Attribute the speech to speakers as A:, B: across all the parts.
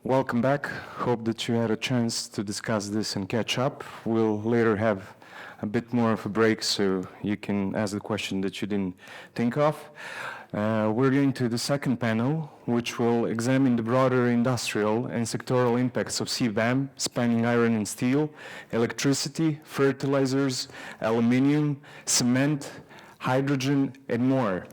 A: Welcome back. Hope that you had a chance to discuss this and catch up. We'll later have a bit more of a break so you can ask the question that you didn't think of. We're going to the second panel, which will examine the broader industrial and sectoral impacts of CBAM, spanning iron and steel, electricity, fertilizers, aluminium, cement, hydrogen, and more.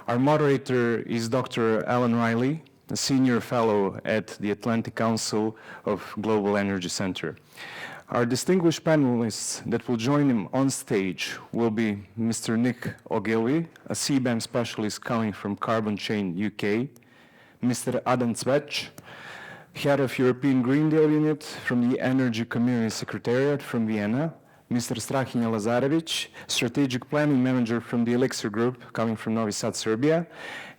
A: Our moderator is Dr. Alan Riley, a senior fellow at the Atlantic Council of Global Energy Center. Our distinguished panelists that will join him on stage will be Mr. Nick Ogilvie, a CBAM specialist coming from CarbonChain UK, Mr. Adam Cwetsch, head of European Green Deal Unit from the Energy Community Secretariat from Vienna, Mr. Strahinja Lazarević, Strategic Planning Manager from the Elixir Group, coming from Novi, Serbia,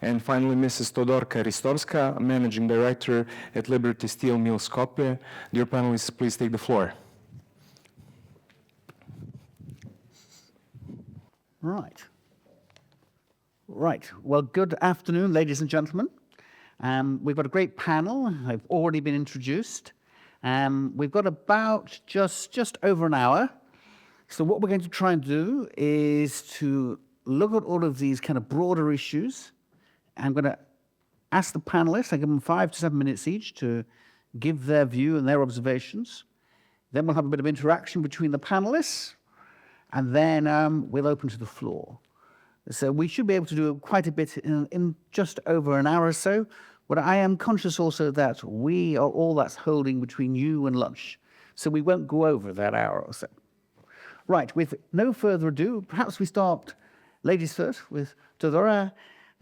A: and finally Mrs. Todorka Ristovska, Managing Director at Liberty Steel Mill Skopje. Dear panelists, please take the floor.
B: Right. Well, good afternoon, ladies and gentlemen. We've got a great panel. I've already been introduced. We've got about just over an hour. So what we're going to try and do is to look at all of these kind of broader issues. I'm going to ask the panelists, I give them 5 to 7 minutes each to give their view and their observations. Then we'll have a bit of interaction between the panelists, and then we'll open to the floor. So we should be able to do quite a bit in just over an hour or so. But I am conscious also that we are all that's holding between you and lunch. So we won't go over that hour or so. Right, with no further ado, perhaps we start, ladies first, with Todorka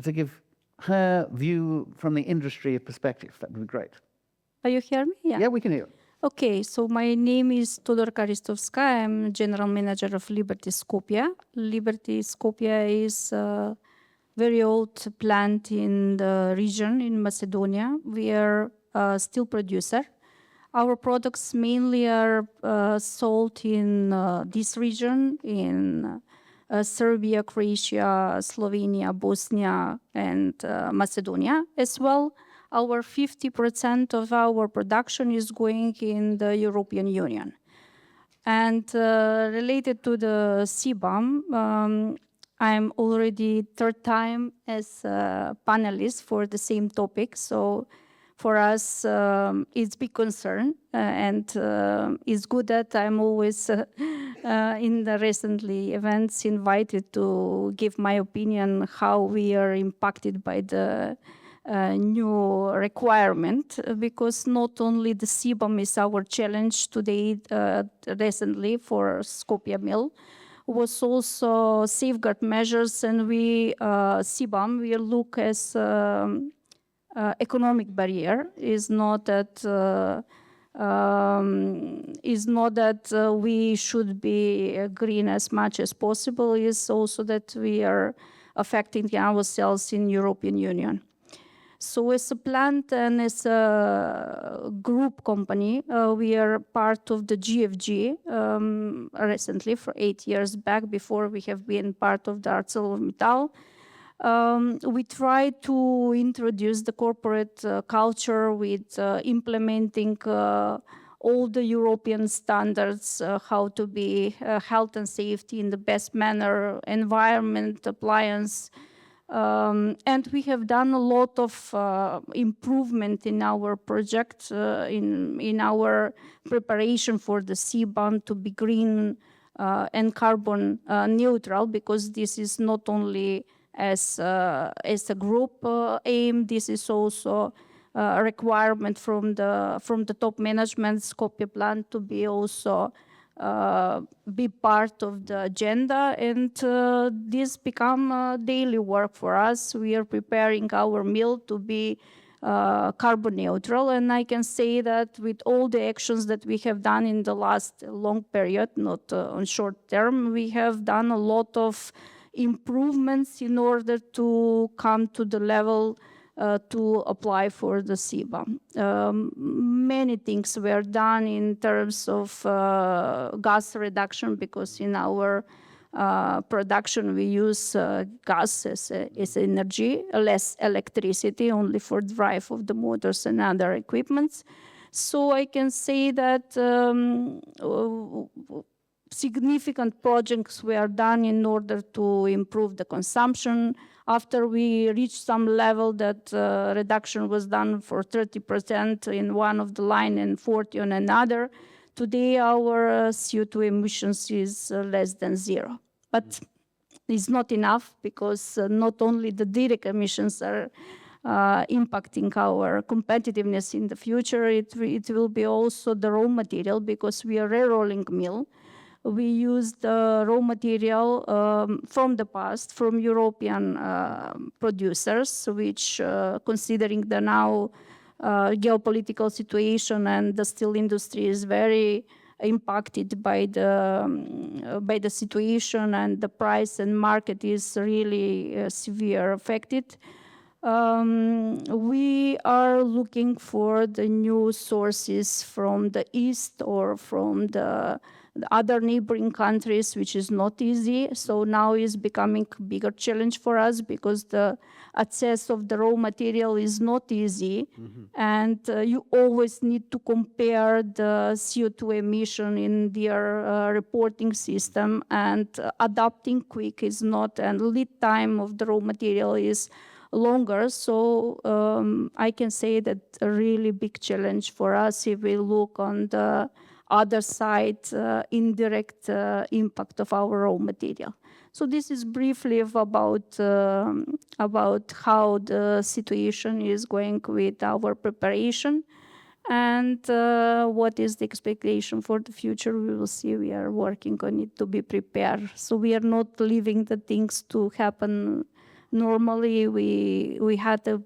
B: to give her view from the industry perspective. That would be great.
C: Are you hear me?
B: Yeah, we can hear you.
C: Okay, so my name is Todorka Ristovska. I'm General Manager of Liberty Skopje. Liberty Skopje is a very old plant in the region in Macedonia. We are a steel producer. Our products mainly are sold in this region, in Serbia, Croatia, Slovenia, Bosnia, and Macedonia as well. Our 50% of our production is going in the European Union. And related to the CBAM, I'm already third time as a panelist for the same topic. So for us, it's a big concern, and it's good that I'm always in the recently events invited to give my opinion how we are impacted by the new requirement, because not only the CBAM is our challenge today, recently for Skopje mill, was also safeguard measures, and we CBAM we look as economic barrier. Is not that we should be green as much as possible. Is also that we are affecting ourselves in European Union. So as a plant and as a group company, we are part of the GFG recently for 8 years back. Before we have been part of the ArcelorMittal. We try to introduce the corporate culture with implementing all the European standards, how to be health and safety in the best manner, environment, appliance. And we have done a lot of improvement in our project, in our preparation for the CBAM to be green and carbon neutral, because this is not only as a group aim, this is also a requirement from the top management Skopje plant to be also be part of the agenda, and this become daily work for us. We are preparing our mill to be carbon neutral, and I can say that with all the actions that we have done in the last long period, not on short term, we have done a lot of improvements in order to come to the level to apply for the CBAM. Many things were done in terms of gas reduction, because in our production, we use gas as energy, less electricity, only for drive of the motors and other equipments. So I can say that significant projects were done in order to improve the consumption. After we reached some level that reduction was done for 30% in one of the line and 40 on another, today our CO2 emissions is less than zero. But it's not enough, because not only the direct emissions are impacting our competitiveness in the future, it will be also the raw material, because we are a rolling mill. We use the raw material from the past, from European producers, which, considering the now geopolitical situation and the steel industry is very impacted by the situation, and the price and market is really severe affected. We are looking for the new sources from the east or from the other neighboring countries, which is not easy. So now is becoming a bigger challenge for us, because the access of the raw material is not easy. And you always need to compare the CO2 emission in their reporting system, and adapting quick is not, and lead time of the raw material is longer. So I can say that a really big challenge for us if we look on the other side, indirect impact of our raw material. So this is briefly about how the situation is going with our preparation, and what is the expectation for the future. We will see. We are working on it to be prepared. So we are not leaving the things to happen normally. We had a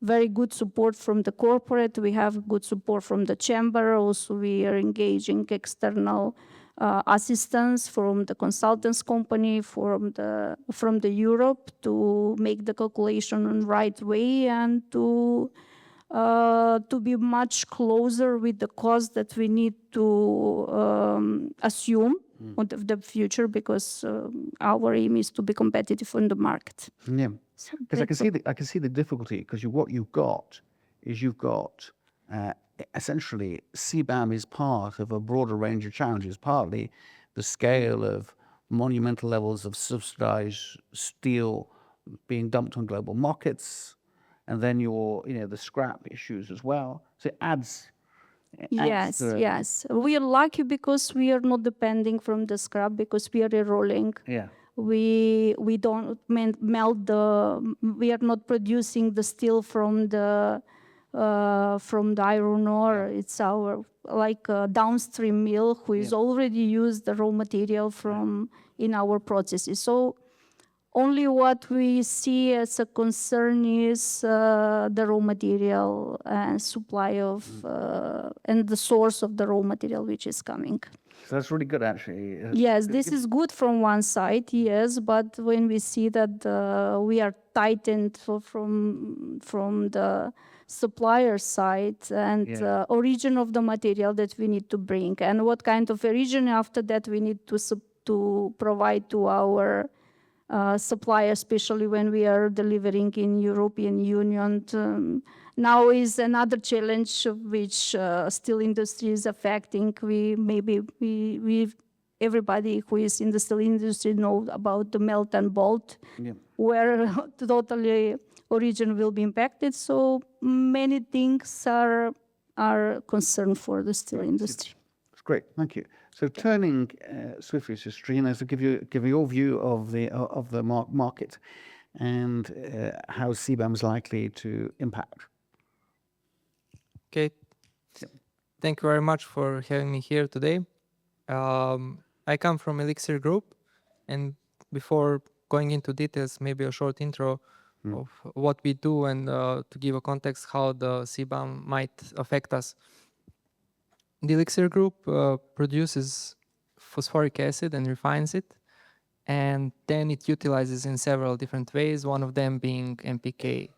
C: very good support from the corporate. We have good support from the chamber. Also, we are engaging external assistance from the consultants company, from the Europe, to make the calculation in right way, and to be much closer with the cost that we need to assume on the future, because our aim is to be competitive on the market.
B: Yeah, because I can see the difficulty, because what you've got is essentially CBAM is part of a broader range of challenges, partly the scale of monumental levels of subsidized steel being dumped on global markets, and then the scrap issues as well. So it adds.
C: Yes. We are lucky because we are not depending from the scrap, because we are a rolling.
B: Yeah.
C: We don't melt we are not producing the steel from the iron ore. It's our downstream mill who is already used the raw material from in our processes. So only what we see as a concern is the raw material and supply of and the source of the raw material which is coming.
B: So that's really good, actually.
C: Yes, this is good from one side, yes, but when we see that we are tightened from the supplier side, and origin of the material that we need to bring, and what kind of origin after that we need to provide to our supplier, especially when we are delivering in European Union. Now is another challenge which steel industry is affecting. Everybody who is in the steel industry know about the melt and bolt, where totally origin will be impacted. So many things are concern for the steel industry.
B: That's great, thank you. So turning swiftly to Strahinja, to give you your view of the market and how CBAM is likely to impact.
D: Okay. Thank you very much for having me here today. I come from Elixir Group, and before going into details, maybe a short intro of what we do, and to give a context how the CBAM might affect us. The Elixir Group produces phosphoric acid and refines it, and then it utilizes in several different ways, one of them being NPK,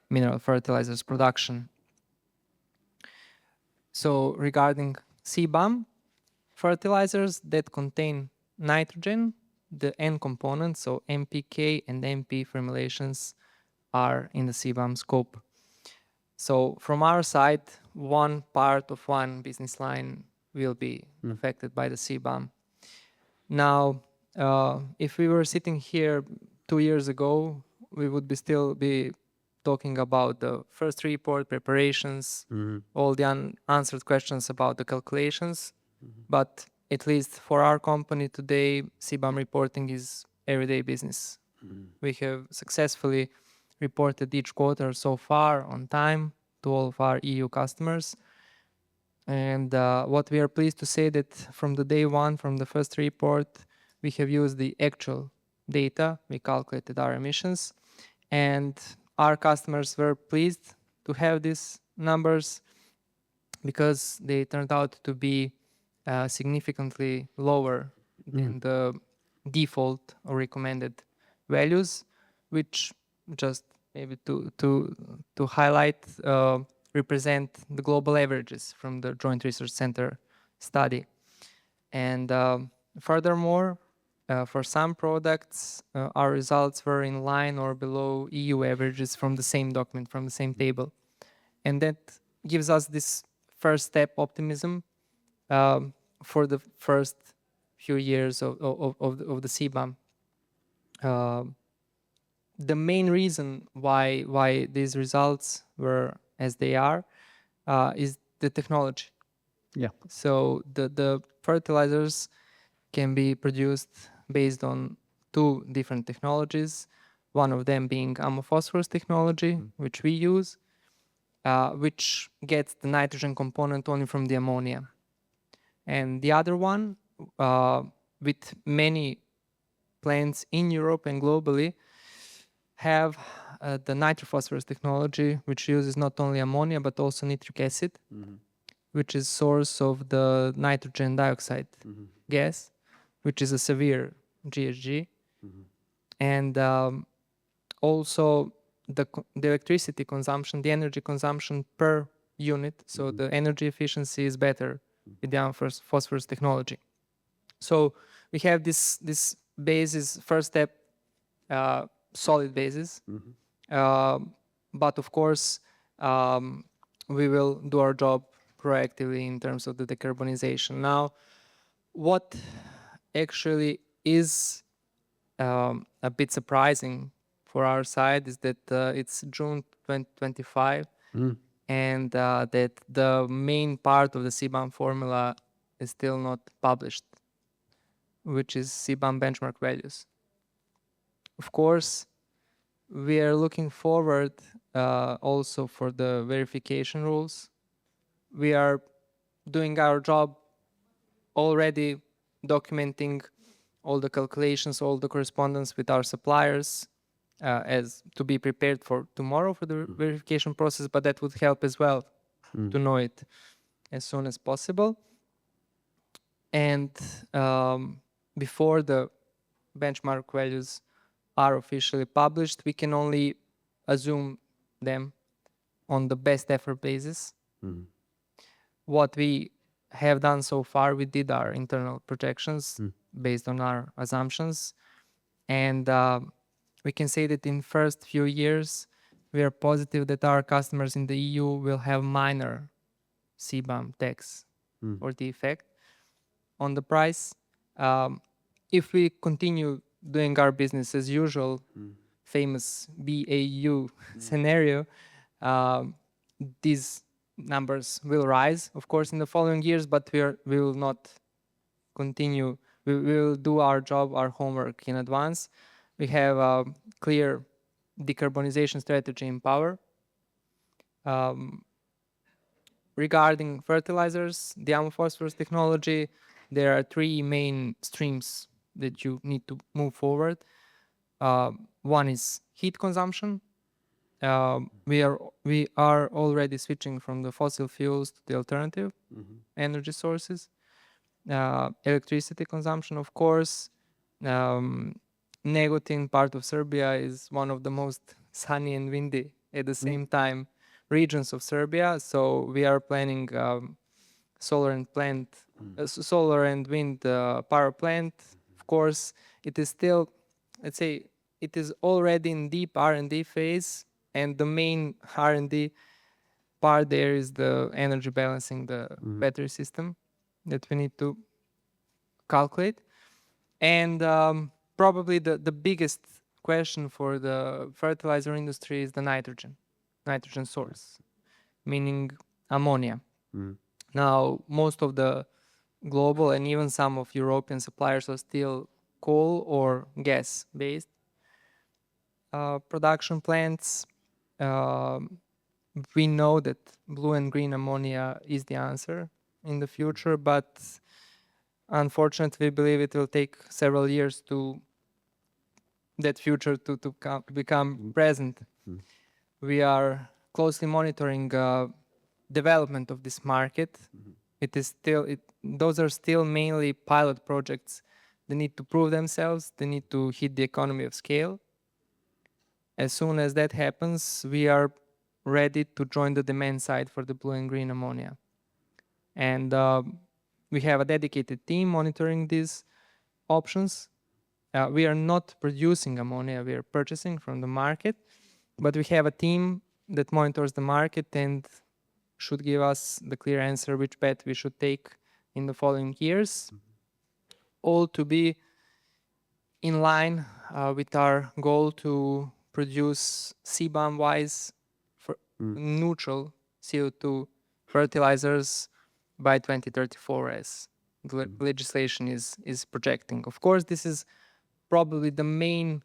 D: mineral fertilizers production. So regarding CBAM, fertilizers that contain nitrogen the N components, so MPK and MP formulations, are in the CBAM scope. So from our side, one part of one business line will be affected by the CBAM. Now, if we were sitting here 2 years ago, we would still be talking about the first report, preparations, all the unanswered questions about the calculations. But at least for our company today, CBAM reporting is everyday business. We have successfully reported each quarter so far on time to all of our EU customers. And what we are pleased to say that from the day one, from the first report, we have used the actual data. We calculated our emissions, and our customers were pleased to have these numbers because they turned out to be significantly lower than the default or recommended values, which just maybe to highlight represent the global averages from the Joint Research Center study. And furthermore, for some products, our results were in line or below EU averages from the same document, from the same table. And that gives us this first step optimism for the first few years of the CBAM. The main reason why these results were as they are is the technology.
B: Yeah.
D: So the fertilizers can be produced based on 2 different technologies, one of them being ammophosphorus technology, which we use, which gets the nitrogen component only from the ammonia. And the other one, with many plants in Europe and globally, have the nitrophosphorus technology, which uses not only ammonia but also nitric acid, which is source of the nitrogen dioxide gas, which is a severe GHG. And also the electricity consumption, the energy consumption per unit, so the energy efficiency is better with the ammophosphorus technology. So we have this basis, first step, solid basis. But of course, we will do our job proactively in terms of the decarbonization. Now, what actually is a bit surprising for our side is that it's June 2025 and that the main part of the CBAM formula is still not published, which is CBAM benchmark values. Of course, we are looking forward also for the verification rules. We are doing our job already, documenting all the calculations, all the correspondence with our suppliers as to be prepared for tomorrow for the verification process, but that would help as well to know it as soon as possible. And before the benchmark values are officially published, we can only assume them on the best effort basis. What we have done so far, we did our internal projections based on our assumptions, and we can say that in first few years we are positive that our customers in the EU will have minor CBAM tax or the effect on the price. If we continue doing our business as usual, famous BAU scenario, these numbers will rise, of course, in the following years, but we will not continue. We will do our job, our homework in advance. We have a clear decarbonization strategy in power. Regarding fertilizers, the ammophosphorus technology, there are 3 main streams that you need to move forward. One is heat consumption. We are already switching from the fossil fuels to the alternative energy sources. Electricity consumption, of course. Negotin, part of Serbia, is one of the most sunny and windy at the same time regions of Serbia. So we are planning solar and wind power plant. Of course, it is still, let's say, it is already in deep R&D phase, and the main R&D part there is the energy balancing, the battery system that we need to calculate. And probably the biggest question for the fertilizer industry is the nitrogen source, meaning ammonia. Now, most of the global and even some of European suppliers are still coal or gas-based production plants. We know that blue and green ammonia is the answer in the future, but unfortunately, we believe it will take several years to that future to become present. We are closely monitoring development of this market. It is still, those are still mainly pilot projects. They need to prove themselves. They need to hit the economy of scale. As soon as that happens, we are ready to join the demand side for the blue and green ammonia. And we have a dedicated team monitoring these options. We are not producing ammonia, we are purchasing from the market, but we have a team that monitors the market and should give us the clear answer which path we should take in the following years, all to be in line with our goal to produce CBAM-wise for neutral CO2 fertilizers by 2034, as the legislation is projecting. Of course, this is probably the main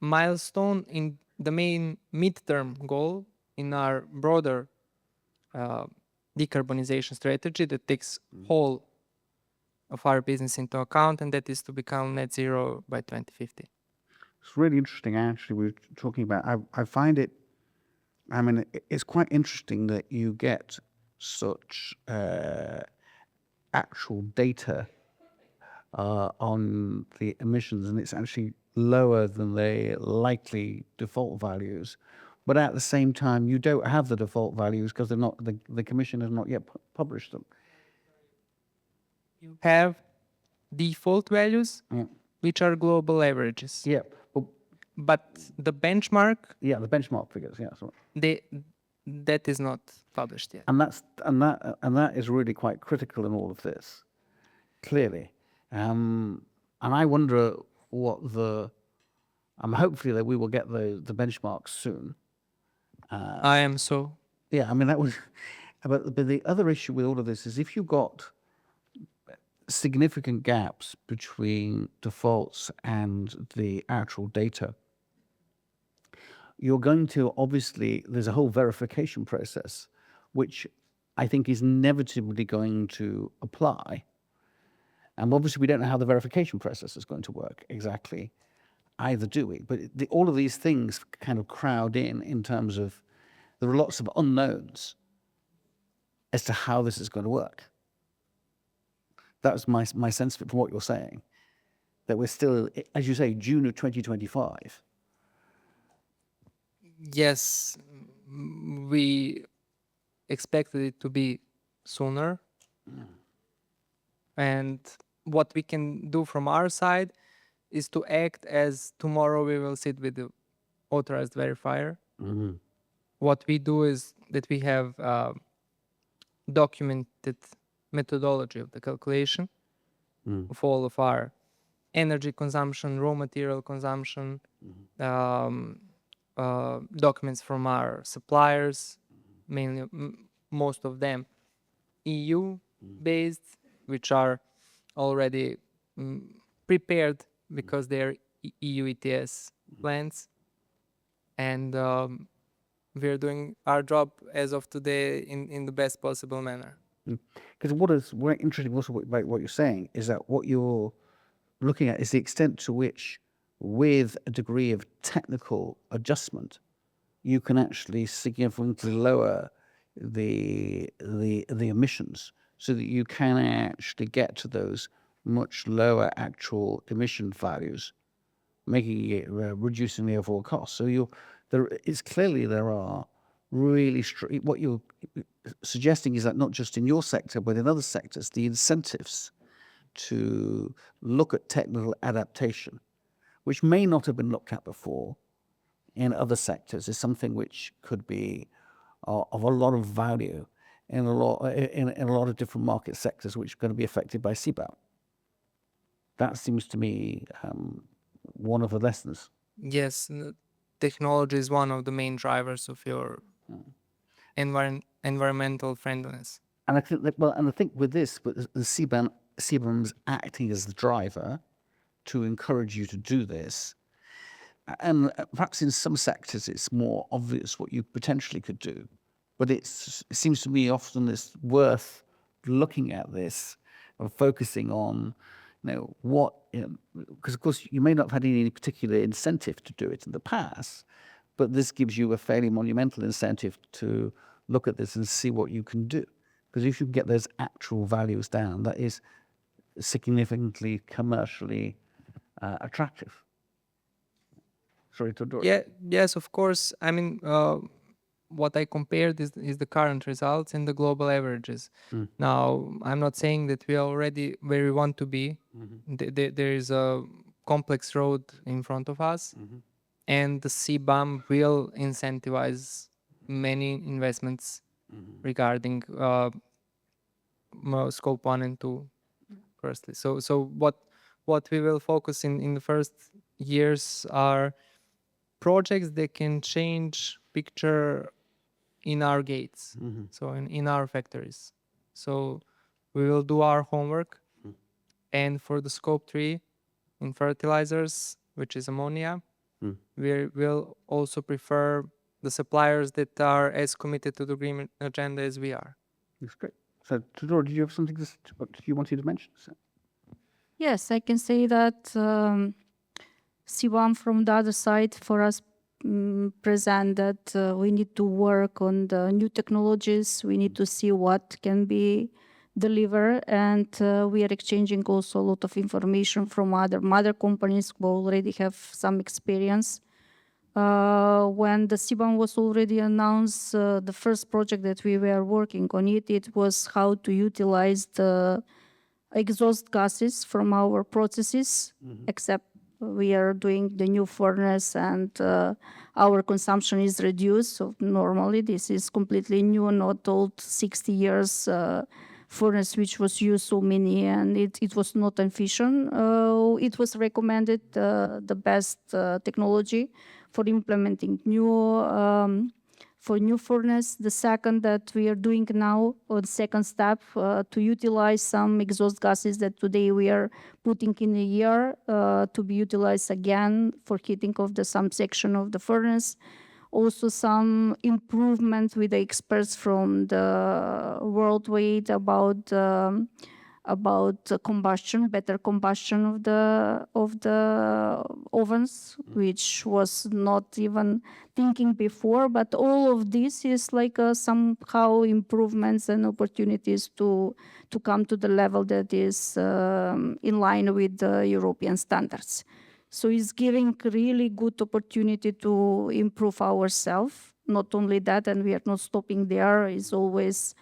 D: milestone in the main midterm goal in our broader decarbonization strategy that takes whole of our business into account, and that is to become net zero by 2050.
B: It's really interesting, actually. We were talking about, I find it, I mean, it's quite interesting that you get such actual data on the emissions, and it's actually lower than the likely default values. But at the same time, you don't have the default values because they're not, the Commission has not yet published them.
D: You have default values, which are global averages.
B: Yeah.
D: But the benchmark,
B: Yeah, the benchmark figures. Yeah, sorry.
D: that is not published yet.
B: And that is really quite critical in all of this, clearly. And I wonder what hopefully that we will get the benchmarks soon.
D: I am so.
B: Yeah, I mean that was, but the other issue with all of this is if you've got significant gaps between defaults and the actual data, you're going to obviously, there's a whole verification process, which I think is inevitably going to apply. And obviously we don't know how the verification process is going to work exactly, either do we? But all of these things kind of crowd in terms of, there are lots of unknowns as to how this is going to work. That was my sense of it from what you're saying, that we're still, as you say, June of 2025.
D: Yes, we expected it to be sooner. And what we can do from our side is to act as tomorrow we will sit with the authorized verifier. What we do is that we have documented methodology of the calculation of all of our energy consumption, raw material consumption, documents from our suppliers, mainly most of them EU-based, which are already prepared because they're EU ETS plants. And we're doing our job as of today in the best possible manner.
B: Because what is very interesting also about what you're saying is that what you're looking at is the extent to which, with a degree of technical adjustment, you can actually significantly lower the emissions, so that you can actually get to those much lower actual emission values, making it reducing the overall cost. So it's clearly there are really what you're suggesting is that not just in your sector but in other sectors, the incentives to look at technical adaptation, which may not have been looked at before in other sectors, is something which could be of a lot of value in a lot of different market sectors which are going to be affected by CBAM. That seems to me one of the lessons.
D: Yes, technology is one of the main drivers of your environmental friendliness.
B: And I think that, and I think with this, with the CBAM's acting as the driver to encourage you to do this. And perhaps in some sectors it's more obvious what you potentially could do. But it seems to me often it's worth looking at this and focusing on, because of course you may not have had any particular incentive to do it in the past, but this gives you a fairly monumental incentive to look at this and see what you can do. Because if you get those actual values down, that is significantly commercially attractive. Sorry, Todorka.
D: Yeah, yes, of course. I mean, what I compared is the current results and the global averages. Now, I'm not saying that we are already where we want to be. There is a complex road in front of us, and the CBAM will incentivize many investments regarding scope 1 and 2 firstly. So what we will focus in the first years are projects that can change picture in our gates, so in our factories. So we will do our homework, and for the scope 3 in fertilizers, which is ammonia, we will also prefer the suppliers that are as committed to the green agenda as we are.
B: That's great. So, Todorka, did you have something you wanted to mention?
C: Yes, I can say that CBAM from the other side for us present that we need to work on the new technologies. We need to see what can be delivered, and we are exchanging also a lot of information from other mother companies who already have some experience. When the CBAM was already announced, the first project that we were working on it was how to utilize the exhaust gases from our processes, except we are doing the new furnace and our consumption is reduced. So normally this is completely new, not old 60 years furnace which was used so many, and it was not efficient. It was recommended the best technology for implementing new furnace. The second that we are doing now, or the second step, to utilize some exhaust gases that today we are putting in a year to be utilized again for heating of some section of the furnace. Also some improvement with the experts from the worldwide about combustion, better combustion of the ovens, which was not even thinking before. But all of this is like somehow improvements and opportunities to come to the level that is in line with the European standards. So it's giving really good opportunity to improve ourselves. Not only that, and we are not stopping there, it's always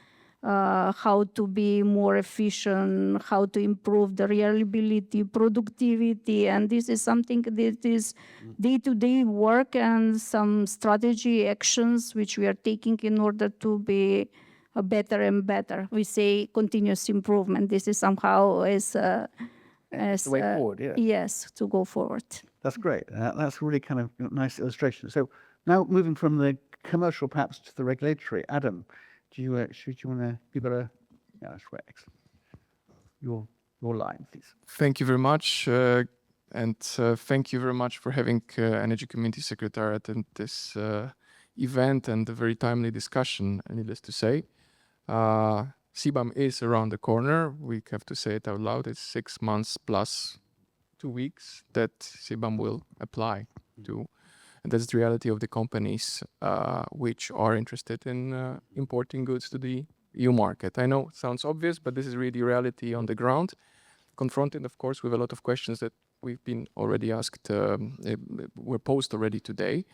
C: how to be more efficient, how to improve the reliability, productivity, and this is something that is day-to-day work and some strategy actions which we are taking in order to be better and better. We say continuous improvement. This is somehow as
B: the way forward, yeah.
C: Yes, to go forward.
B: That's great. That's a really kind of nice illustration. So now moving from the commercial perhaps to the regulatory, Adam, should you want to give it that's right. Excellent. Your line, please.
E: Thank you very much, and thank you very much for having Energy Community Secretariat at this event and a very timely discussion, needless to say. CBAM is around the corner. We have to say it out loud. It's 6 months plus 2 weeks that CBAM will apply to. And that's the reality of the companies which are interested in importing goods to the EU market. I know it sounds obvious, but this is really reality on the ground. Confronted, of course, with a lot of questions that we've been already asked, were posed already today.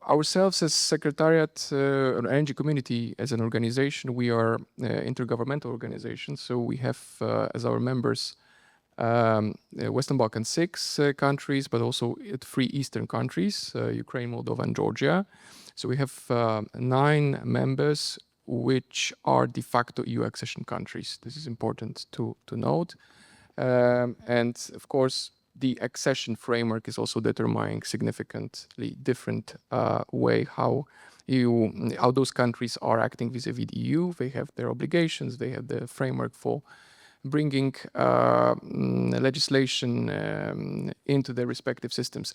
E: ourselves as Secretariat, or Energy Community as an organization, we are intergovernmental organization. So we have as our members Western Balkan 6 countries, but also 3 Eastern countries, Ukraine, Moldova, and Georgia. So we have 9 members which are de facto EU accession countries. This is important to note. And of course, the accession framework is also determining significantly different way how those countries are acting vis-a-vis the EU. They have their obligations, they have the framework for bringing legislation into their respective systems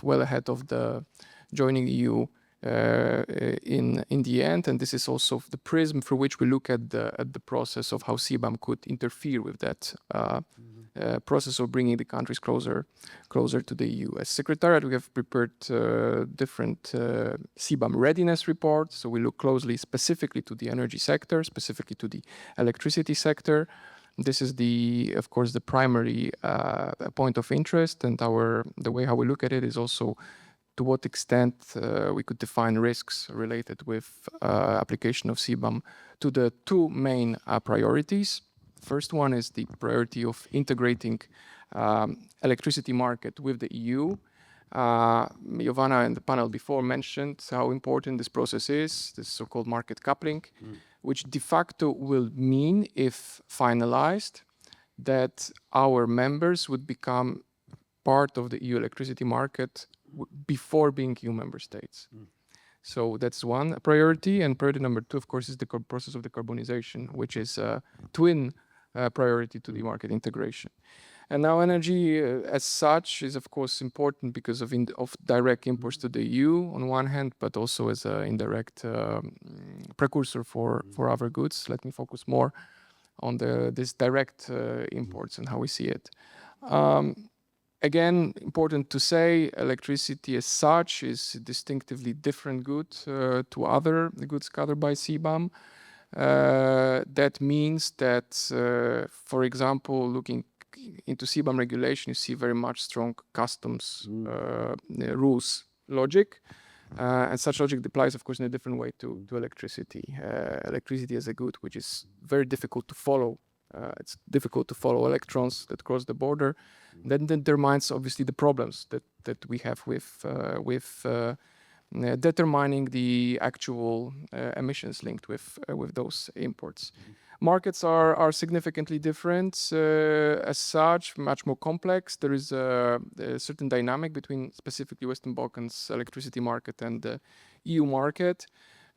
E: well ahead of the joining EU in the end. And this is also the prism through which we look at the process of how CBAM could interfere with that process of bringing the countries closer to the EU. As Secretariat, we have prepared different CBAM readiness reports. So we look closely, specifically to the energy sector, specifically to the electricity sector. This is of course, the primary point of interest, and the way how we look at it is also to what extent we could define risks related with application of CBAM to the 2 main priorities. First one is the priority of integrating electricity market with the EU. Jovana in the panel before mentioned how important this process is, this so-called market coupling, which de facto will mean, if finalized, that our members would become part of the EU electricity market before being EU member states. So that's one priority. And priority number 2, of course, is the process of decarbonization, which is a twin priority to the market integration. And now energy as such is, of course, important because of direct imports to the EU on one hand, but also as an indirect precursor for other goods. Let me focus more on this direct imports and how we see it. Again, important to say, electricity as such is a distinctively different good to other goods covered by CBAM. That means that, for example, looking into CBAM regulation, you see very much strong customs rules logic. And such logic applies, of course, in a different way to electricity. Electricity is a good which is very difficult to follow. It's difficult to follow electrons that cross the border. That determines, obviously, the problems that we have with determining the actual emissions linked with those imports. Markets are significantly different as such, much more complex. There is a certain dynamic between specifically Western Balkans electricity market and the EU market.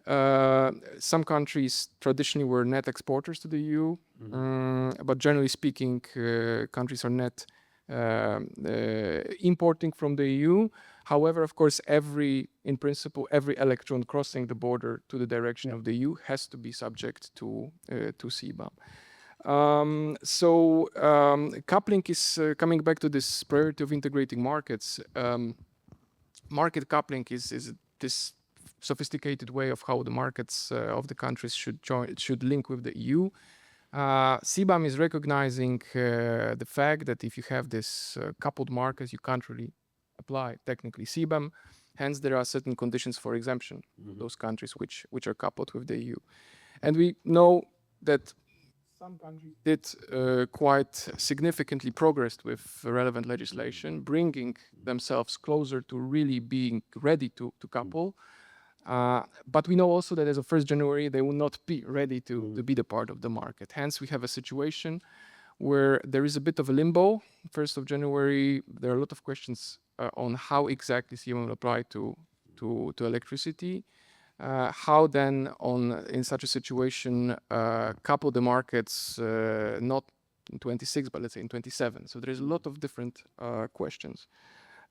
E: Some countries traditionally were net exporters to the EU, but generally speaking, countries are net importing from the EU. However, of course, in principle, every electron crossing the border to the direction of the EU has to be subject to CBAM. Coupling is coming back to this priority of integrating markets. Market coupling is this sophisticated way of how the markets of the countries should link with the EU. CBAM is recognizing the fact that if you have this coupled markets, you can't really apply technically CBAM. Hence, there are certain conditions for exemption, those countries which are coupled with the EU. And we know that some countries did quite significantly progressed with relevant legislation, bringing themselves closer to really being ready to couple. But we know also that as of 1st January, they will not be ready to be the part of the market. Hence, we have a situation where there is a bit of a limbo. 1st of January, there are a lot of questions on how exactly CBAM will apply to electricity. How then, in such a situation, couple the markets not in 26, but let's say in 27. So there is a lot of different questions.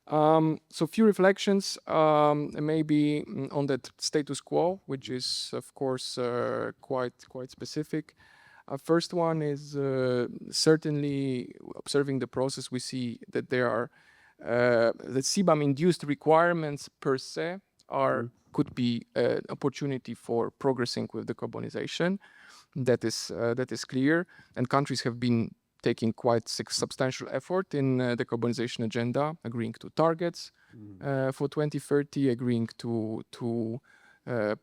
E: So few reflections maybe on that status quo, which is of course quite specific. First one is certainly observing the process. We see that there are the CBAM-induced requirements per se could be an opportunity for progressing with decarbonization. That is clear, and countries have been taking quite substantial effort in the decarbonization agenda, agreeing to targets for 2030, agreeing to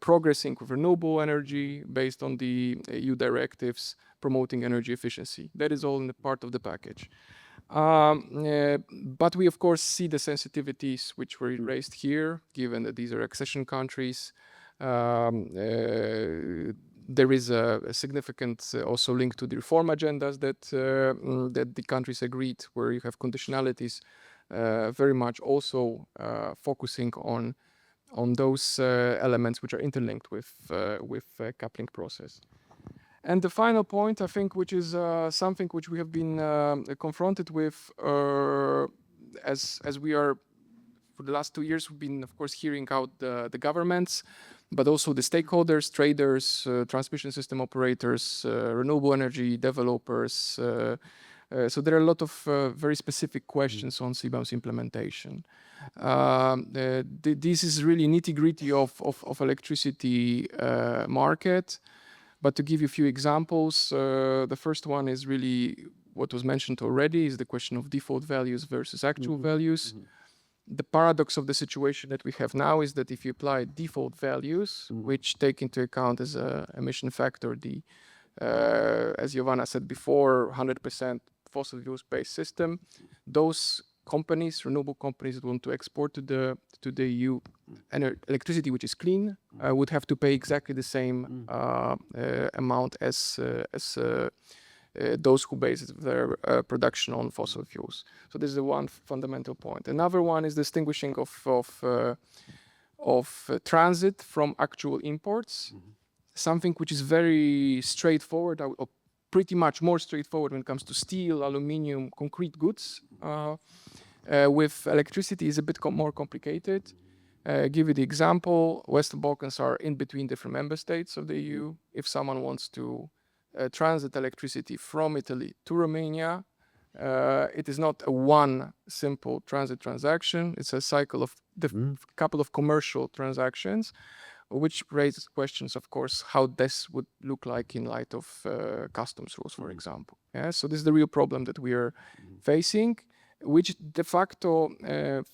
E: progressing with renewable energy based on the EU directives, promoting energy efficiency. That is all in the part of the package. But we, of course, see the sensitivities which were raised here, given that these are accession countries. There is a significant also link to the reform agendas that the countries agreed, where you have conditionalities very much also focusing on those elements which are interlinked with coupling process. And the final point, I think, which is something which we have been confronted with as we are, for the last 2 years, we've been, of course, hearing out the governments, but also the stakeholders, traders, transmission system operators, renewable energy developers. So there are a lot of very specific questions on CBAM's implementation. This is really nitty-gritty of electricity market. But to give you a few examples, the first one is really what was mentioned already, is the question of default values versus actual values. The paradox of the situation that we have now is that if you apply default values, which take into account as a emission factor the, as Giovanna said before, 100% fossil fuels-based system, those companies, renewable companies that want to export to the EU electricity which is clean, would have to pay exactly the same amount as those who base their production on fossil fuels. So this is the one fundamental point. Another one is distinguishing of transit from actual imports, something which is very straightforward, or pretty much more straightforward when it comes to steel, aluminium, concrete goods. With electricity is a bit more complicated. Give you the example, Western Balkans are in between different member states of the EU. If someone wants to transit electricity from Italy to Romania, it is not a one simple transit transaction. It's a cycle of couple of commercial transactions, which raises questions, of course, how this would look like in light of customs rules, for example. Yeah, so this is the real problem that we are facing, which de facto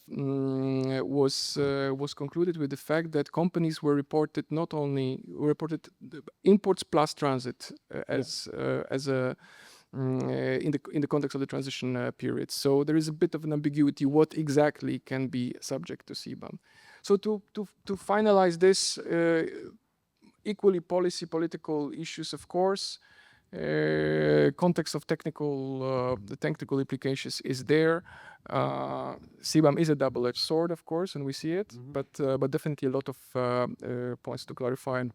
E: was concluded with the fact that companies were reported the imports plus transit as a in the context of the transition period. So there is a bit of an ambiguity what exactly can be subject to CBAM. So to finalize this, equally political issues, of course. Context of the technical implications is there. CBAM is a double-edged sword, of course, and we see it, but definitely a lot of points to clarify. And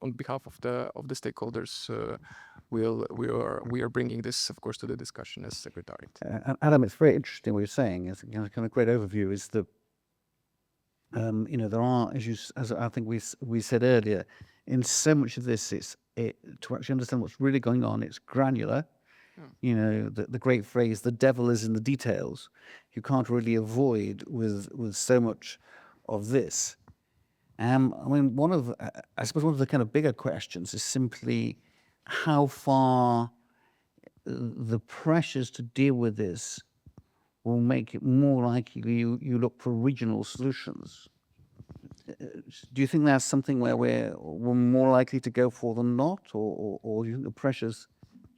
E: on behalf of the stakeholders, we are bringing this, of course, to the discussion as Secretariat.
B: Adam, it's very interesting what you're saying. It's a kind of great overview. Is that there are, as I think we said earlier, in so much of this, to actually understand what's really going on, it's granular. The great phrase, the devil is in the details. You can't really avoid with so much of this. I mean, I suppose one of the kind of bigger questions is simply how far the pressures to deal with this will make it more likely you look for regional solutions. Do you think that's something where we're more likely to go for than not, or do you think the pressures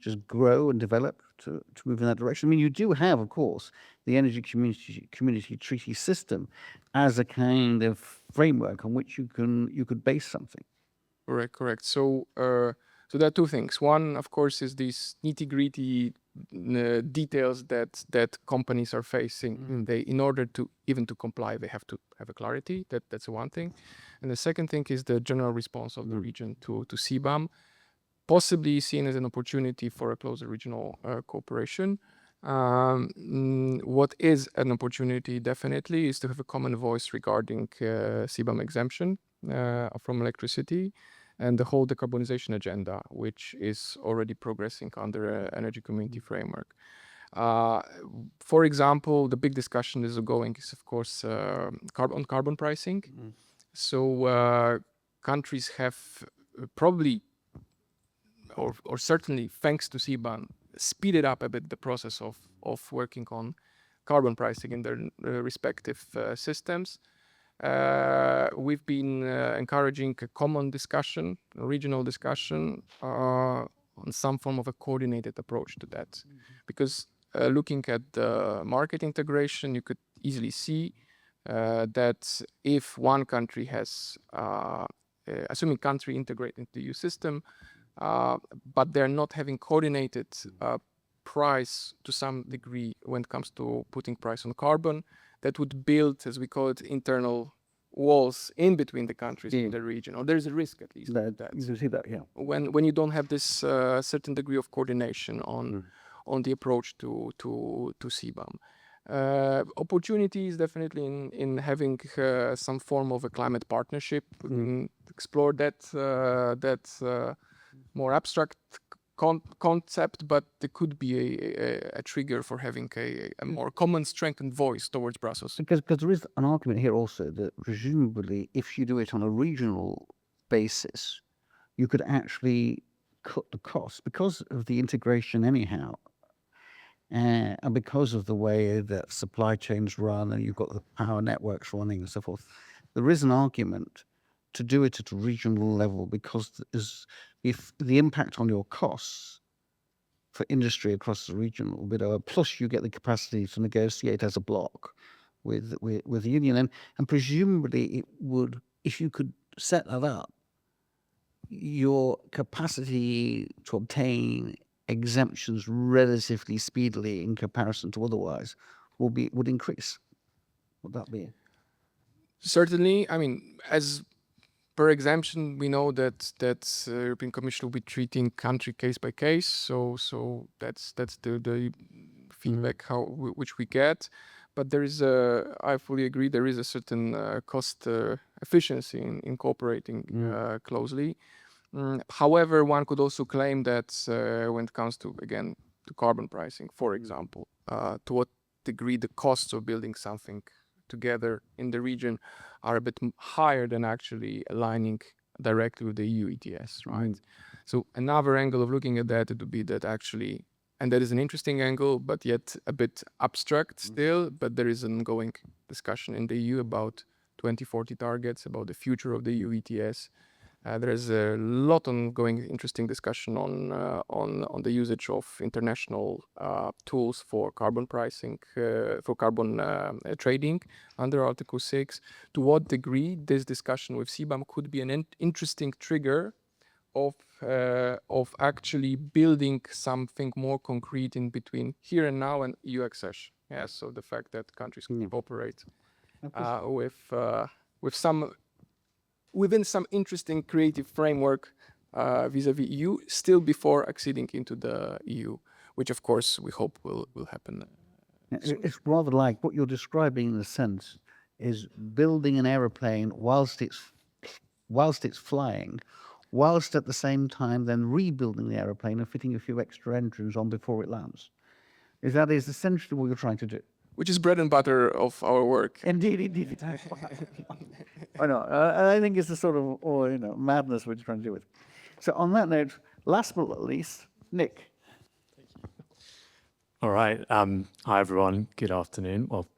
B: just grow and develop to move in that direction? I mean, you do have, of course, the Energy Community Treaty system as a kind of framework on which you could base something.
E: Correct. So there are two things. One, of course, is these nitty-gritty details that companies are facing. In order to even to comply, they have to have a clarity. That's one thing. And the second thing is the general response of the region to CBAM, possibly seen as an opportunity for a closer regional cooperation. What is an opportunity definitely is to have a common voice regarding CBAM exemption from electricity and the whole decarbonization agenda, which is already progressing under an energy community framework. For example, the big discussion is ongoing is, of course, on carbon pricing. So countries have probably, or certainly thanks to CBAM, speeded up a bit the process of working on carbon pricing in their respective systems. We've been encouraging a common discussion, a regional discussion, on some form of a coordinated approach to that. Because looking at the market integration, you could easily see that if one country has, assuming country integrate into the EU system, but they're not having coordinated price to some degree when it comes to putting price on carbon, that would build, as we call it, internal walls in between the countries in the region, or there's a risk at least of that.
B: You can see that, yeah.
E: When you don't have this certain degree of coordination on the approach to CBAM. Opportunities definitely in having some form of a climate partnership. We can explore that more abstract concept, but there could be a trigger for having a more common strengthened voice towards Brussels.
B: Because there is an argument here also that presumably if you do it on a regional basis, you could actually cut the cost because of the integration anyhow. And because of the way that supply chains run and you've got the power networks running and so forth, there is an argument to do it at a regional level because if the impact on your costs for industry across the region will be lower, plus you get the capacity to negotiate as a bloc with the union, and presumably it would, if you could set that up, your capacity to obtain exemptions relatively speedily in comparison to otherwise would increase. Would that be?
E: Certainly, I mean, as per exemption, we know that European Commission will be treating country case by case. So that's the feedback which we get. But there is I fully agree, there is a certain cost efficiency in cooperating closely. However, one could also claim that when it comes to, again, to carbon pricing, for example, to what degree the costs of building something together in the region are a bit higher than actually aligning directly with the EU ETS, right? So another angle of looking at that, it would be that actually, and that is an interesting angle, but yet a bit abstract still, but there is an ongoing discussion in the EU about 2040 targets, about the future of the EU ETS. There is a lot ongoing interesting discussion on the usage of international tools for carbon pricing, for carbon trading under Article 6. To what degree this discussion with CBAM could be an interesting trigger of actually building something more concrete in between here and now and EU accession. Yeah, so the fact that countries can cooperate with some within some interesting creative framework vis-a-vis EU, still before acceding into the EU, which of course we hope will happen.
B: It's rather like what you're describing in a sense is building an aeroplane whilst it's flying, whilst at the same time then rebuilding the aeroplane and fitting a few extra engines on before it lands. That is essentially what you're trying to do.
E: Which is bread and butter of our work.
B: Indeed. I know. I think it's the sort of madness we're trying to deal with. So on that note, last but not least, Nick.
F: All right. Hi, everyone. Good afternoon. Well,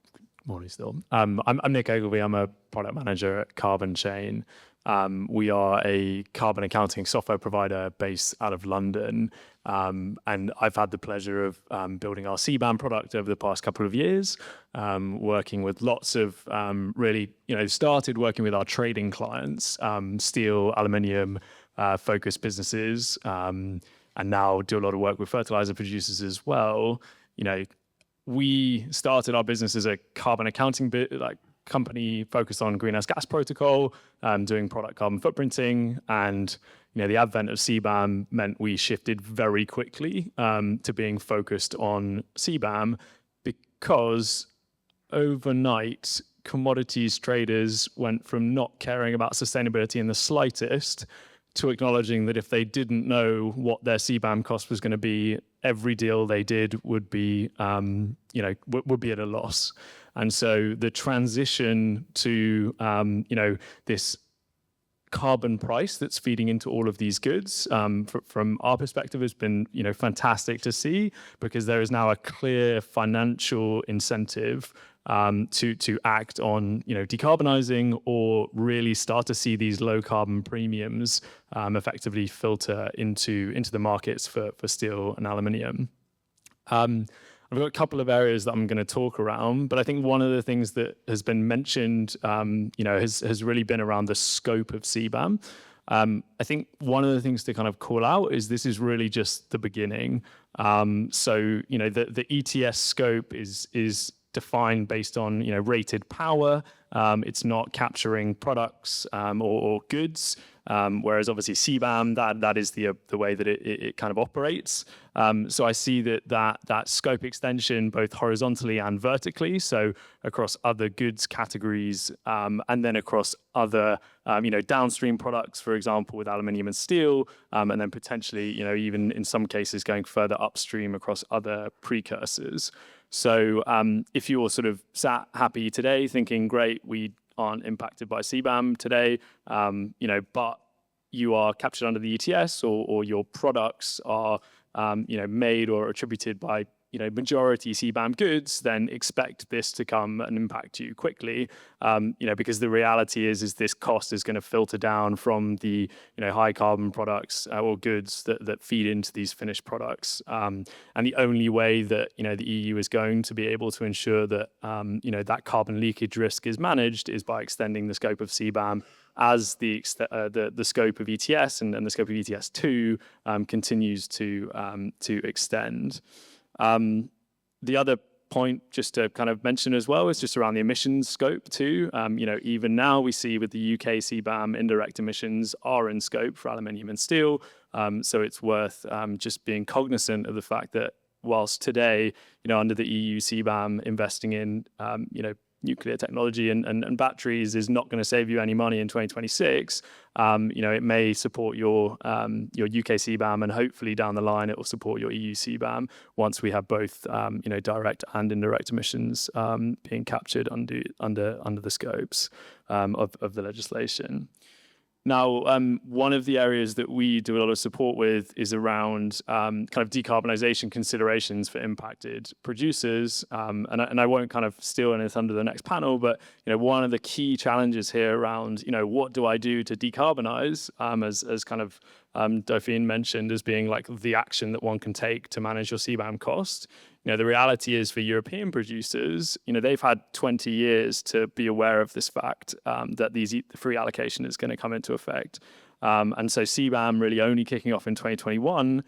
F: morning still. I'm Nick Ogilvie. I'm a product manager at CarbonChain. We are a carbon accounting software provider based out of London. And I've had the pleasure of building our CBAM product over the past couple of years, working with lots of really, started working with our trading clients, steel, aluminium focused businesses, and now do a lot of work with fertilizer producers as well. We started our business as a carbon accounting company focused on greenhouse gas protocol, doing product carbon footprinting, and the advent of CBAM meant we shifted very quickly to being focused on CBAM because overnight commodities traders went from not caring about sustainability in the slightest to acknowledging that if they didn't know what their CBAM cost was going to be, every deal they did would be, would be at a loss. And so the transition to, this carbon price that's feeding into all of these goods, from our perspective, has been fantastic to see, because there is now a clear financial incentive to act on decarbonizing, or really start to see these low carbon premiums effectively filter into the markets for steel and aluminium. I've got a couple of areas that I'm going to talk around, but I think one of the things that has been mentioned, has really been around the scope of CBAM. I think one of the things to kind of call out is this is really just the beginning. So the ETS scope is defined based on rated power. It's not capturing products or goods, whereas obviously CBAM, that is the way that it kind of operates. So I see that scope extension both horizontally and vertically, so across other goods categories, and then across other downstream products, for example, with aluminium and steel, and then potentially even in some cases going further upstream across other precursors. So if you're sort of sat happy today thinking, great, we aren't impacted by CBAM today, but you are captured under the ETS, or your products are made or attributed by majority CBAM goods, then expect this to come and impact you quickly, because the reality is this cost is going to filter down from the high carbon products or goods that feed into these finished products, and the only way that the EU is going to be able to ensure that that carbon leakage risk is managed is by extending the scope of CBAM as the scope of ETS and the scope of ETS2 continues to extend. The other point just to kind of mention as well is just around the emissions scope too. Even now we see with the UK CBAM, indirect emissions are in scope for aluminium and steel. So it's worth just being cognizant of the fact that whilst today, under the EU CBAM, investing in, nuclear technology and batteries is not going to save you any money in 2026. It may support your UK CBAM, and hopefully down the line it will support your EU CBAM once we have both direct and indirect emissions being captured under the scopes of the legislation. Now, one of the areas that we do a lot of support with is around kind of decarbonisation considerations for impacted producers. And I won't kind of steal anything under the next panel, but one of the key challenges here around what do I do to decarbonise, as kind of Dauphine mentioned as being like the action that one can take to manage your CBAM cost. The reality is for European producers, they've had 20 years to be aware of this fact that the free allocation is going to come into effect. And so CBAM really only kicking off in 2021,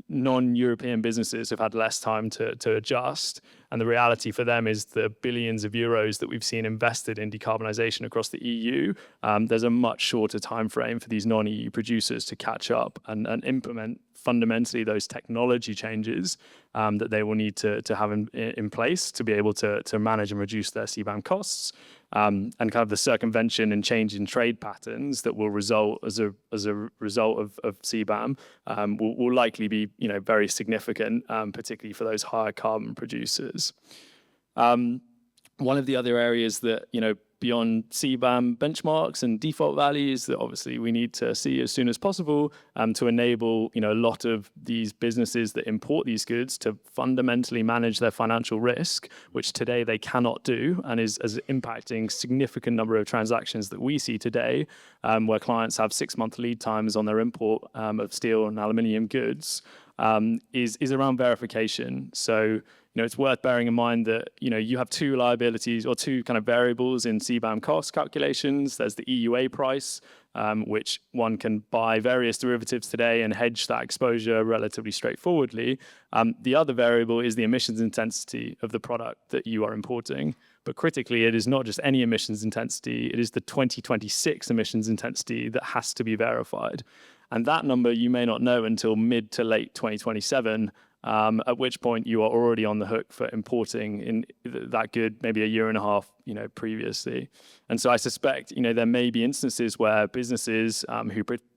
F: non-European businesses have had less time to adjust. And the reality for them is the billions of euros that we've seen invested in decarbonisation across the EU, there's a much shorter time frame for these non-EU producers to catch up and implement fundamentally those technology changes that they will need to have in place to be able to manage and reduce their CBAM costs. And kind of the circumvention and change in trade patterns that will result as a result of CBAM will likely be very significant, particularly for those higher carbon producers. One of the other areas that beyond CBAM benchmarks and default values that obviously we need to see as soon as possible to enable a lot of these businesses that import these goods to fundamentally manage their financial risk, which today they cannot do, and is impacting significant number of transactions that we see today, where clients have 6-month lead times on their import of steel and aluminium goods, is around verification. So it's worth bearing in mind that you have two liabilities or two kind of variables in CBAM cost calculations. There's the EUA price, which one can buy various derivatives today and hedge that exposure relatively straightforwardly. The other variable is the emissions intensity of the product that you are importing. But critically, it is not just any emissions intensity, it is the 2026 emissions intensity that has to be verified. And that number you may not know until mid to late 2027, at which point you are already on the hook for importing in that good maybe a year and a half, previously. And so I suspect, there may be instances where businesses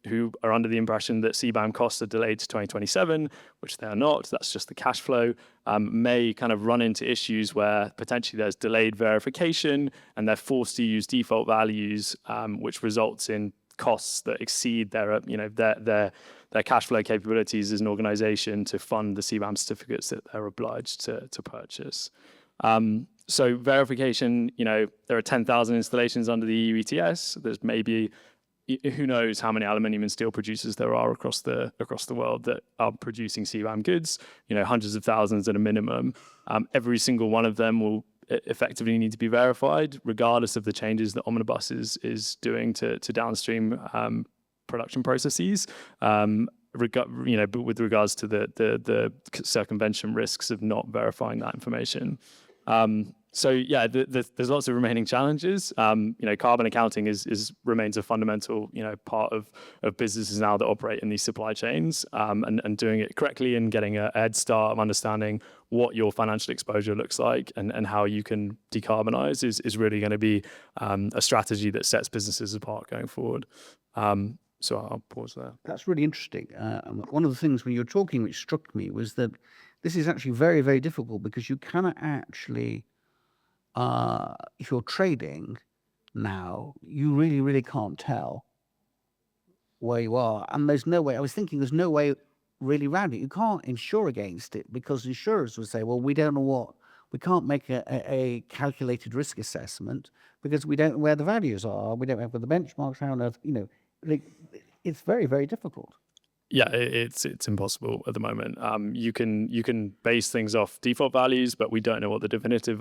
F: who are under the impression that CBAM costs are delayed to 2027, which they are not, that's just the cash flow, may kind of run into issues where potentially there's delayed verification and they're forced to use default values, which results in costs that exceed their cash flow capabilities as an organization to fund the CBAM certificates that they're obliged to purchase. So verification, there are 10,000 installations under the EU ETS. There's maybe, who knows how many aluminium and steel producers there are across the world that are producing CBAM goods, hundreds of thousands at a minimum. Every single one of them will effectively need to be verified, regardless of the changes that Omnibus is doing to downstream production processes. But with regards to the circumvention risks of not verifying that information. So yeah, there's lots of remaining challenges. Carbon accounting remains a fundamental part of businesses now that operate in these supply chains, and doing it correctly and getting a head start of understanding what your financial exposure looks like and how you can decarbonize is really going to be a strategy that sets businesses apart going forward. So I'll pause there.
B: That's really interesting. One of the things when you were talking which struck me was that this is actually very, very difficult because you cannot actually, if you're trading now, you really, really can't tell where you are. And there's no way, I was thinking there's no way really around it. You can't insure against it because insurers would say, well, we don't know we can't make a calculated risk assessment because we don't know where the values are. We don't know where the benchmarks are on earth, it's very, very difficult.
F: Yeah, it's impossible at the moment. You can base things off default values, but we don't know what the definitive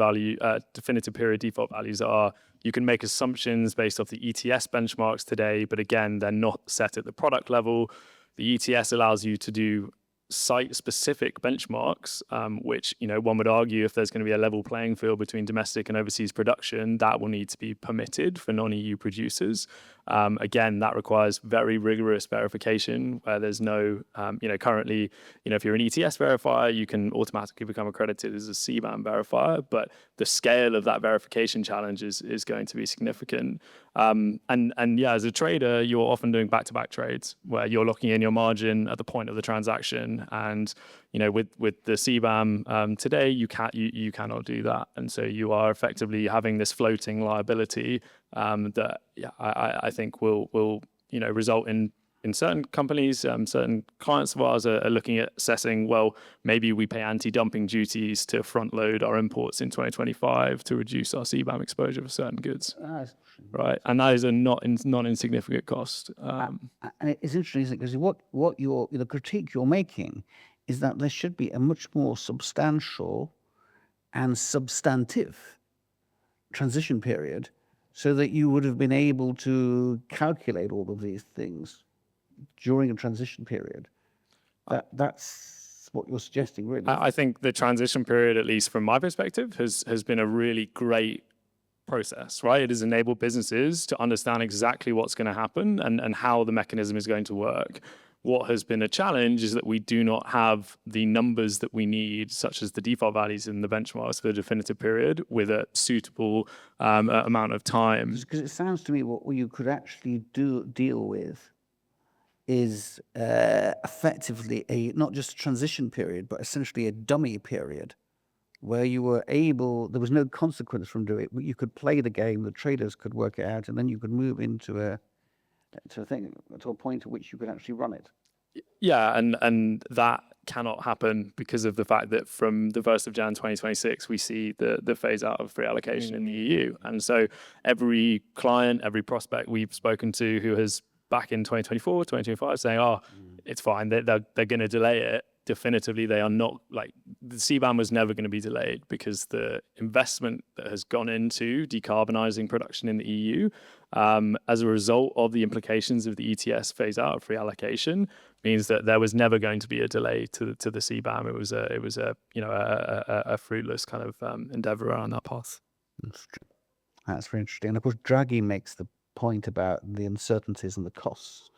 F: period default values are. You can make assumptions based off the ETS benchmarks today, but again, they're not set at the product level. The ETS allows you to do site-specific benchmarks, which, one would argue if there's going to be a level playing field between domestic and overseas production, that will need to be permitted for non-EU producers. Again, that requires very rigorous verification where there's no, currently, if you're an ETS verifier, you can automatically become accredited as a CBAM verifier, but the scale of that verification challenge is going to be significant. And yeah, as a trader, you're often doing back-to-back trades where you're locking in your margin at the point of the transaction. And, with the CBAM today, you cannot do that. And so you are effectively having this floating liability that I think will result in certain companies, certain clients of ours are looking at assessing, well, maybe we pay anti-dumping duties to front load our imports in 2025 to reduce our CBAM exposure for certain goods. Right, and that is a not insignificant cost.
B: And it's interesting, isn't it? Because what the critique you're making is that there should be a much more substantial and substantive transition period so that you would have been able to calculate all of these things during a transition period. That's what you're suggesting, really.
F: I think the transition period, at least from my perspective, has been a really great process, right? It has enabled businesses to understand exactly what's going to happen and how the mechanism is going to work. What has been a challenge is that we do not have the numbers that we need, such as the default values in the benchmarks for the definitive period, with a suitable amount of time.
B: Because it sounds to me what you could actually deal with is effectively not just a transition period, but essentially a dummy period where you were there was no consequence from doing it. You could play the game, the traders could work it out, and then you could move into a point at which you could actually run it.
F: Yeah, and that cannot happen because of the fact that from the 1st of Jan 2026, we see the phase out of free allocation in the EU. And so every client, every prospect we've spoken to who has back in 2024, 2025 saying, it's fine, they're going to delay it. Definitively, they are not, the CBAM was never going to be delayed because the investment that has gone into decarbonizing production in the EU as a result of the implications of the ETS phase out of free allocation means that there was never going to be a delay to the CBAM. It was a fruitless kind of endeavor around that path.
B: That's very interesting. And of course, Draghi makes the point about the uncertainties and the costs